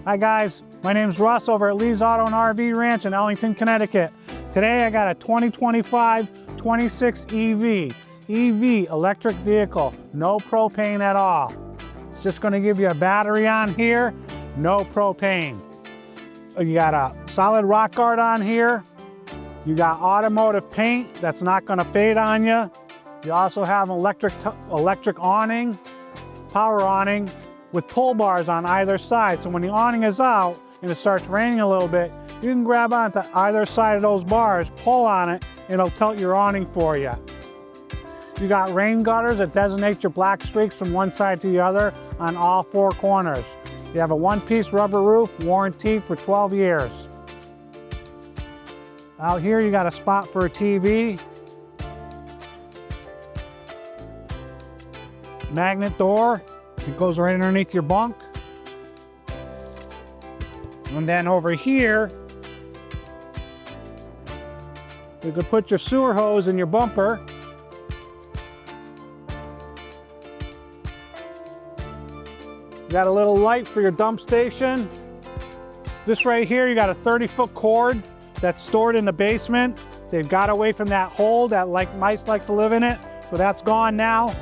Hi guys, my name's Russ over at Lee's Auto and RV Ranch in Ellington, Connecticut. Today I got a 2025 26 EV electric vehicle, no propane at all. It's just going to give you a battery on here, no propane. You got a solid rock guard on here. You got automotive paint that's not going to fade on you. You also have an electric awning, power awning, with pull bars on either side. So when the awning is out and it starts raining a little bit, you can grab onto either side of those bars, pull on it, and it'll tilt your awning for you. You got rain gutters that designate your black streaks from one side to the other on all four corners. You have a one-piece rubber roof, warranty for 12 years. Out here you got a spot for a TV. Magnet door. It goes right underneath your bunk. And then over here, you could put your sewer hose in your bumper. You got a little light for your dump station. This right here, you got a 30-foot cord that's stored in the basement. They've got away from that hole that mice like to live in it, so that's gone now.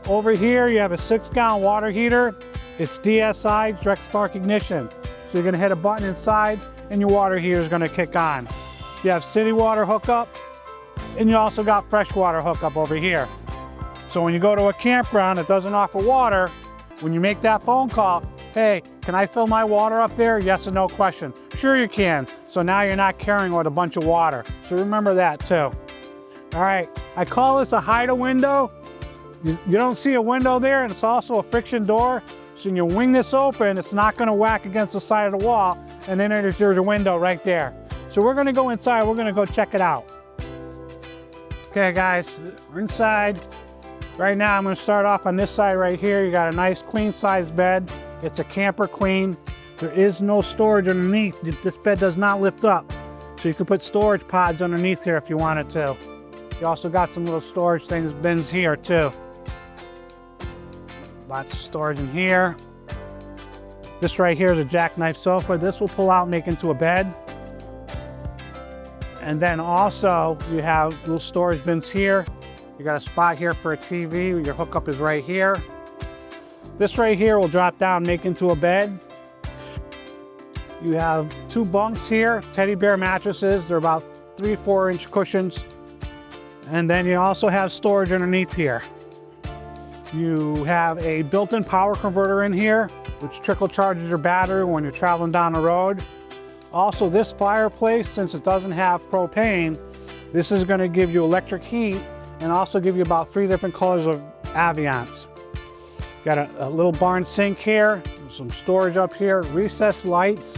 Over here, you have a 6-gallon water heater. It's DSI, direct spark ignition. So you're gonna hit a button inside and your water heater is gonna kick on. You have city water hookup, and you also got freshwater hookup over here. So when you go to a campground that doesn't offer water, when you make that phone call, hey, can I fill my water up there? Yes or no question. Sure you can. So now you're not carrying with a bunch of water. So remember that too. All right, I call this a hide a window. You don't see a window there, and it's also a friction door. So when you wing this open, it's not gonna whack against the side of the wall, and then there's a window right there. So we're gonna go inside, we're gonna go check it out. Okay guys, we're inside. Right now I'm gonna start off on this side right here. You got a nice queen size bed. It's a camper queen. There is no storage underneath. This bed does not lift up. So you can put storage pods underneath here if you wanted to. You also got some little storage things, bins here too. Lots of storage in here. This right here is a jackknife sofa. This will pull out and make into a bed. And then also you have little storage bins here. You got a spot here for a TV. Your hookup is right here. This right here will drop down and make into a bed. You have 2 bunks here, teddy bear mattresses. They're about 3-4 inch cushions. And then you also have storage underneath here. You have a built-in power converter in here, which trickle charges your battery when you're traveling down the road. Also, this fireplace, since it doesn't have propane, this is going to give you electric heat and also give you about 3 different colors of Aviance. Got a little barn sink here, some storage up here, recessed lights.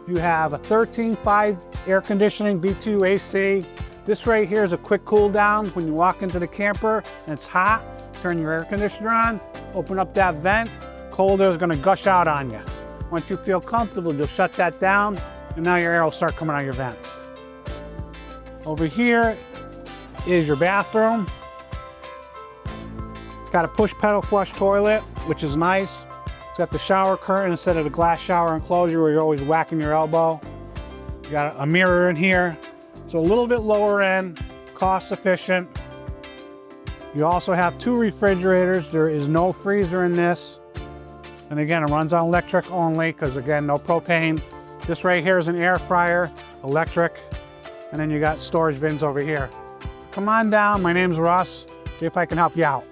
You have a 13.5 air conditioning, V2 AC. This right here is a quick cool down when you walk into the camper and it's hot. Turn your air conditioner on, open up that vent, cold air is gonna gush out on you. Once you feel comfortable, you'll shut that down, and now your air will start coming out of your vents. Over here is your bathroom. It's got a push pedal flush toilet, which is nice. It's got the shower curtain instead of the glass shower enclosure where you're always whacking your elbow. You got a mirror in here. So a little bit lower end, cost efficient. You also have 2 refrigerators. There is no freezer in this. And again, it runs on electric only because again, no propane. This right here is an air fryer, electric. And then you got storage bins over here. Come on down, my name's Russ. See if I can help you out.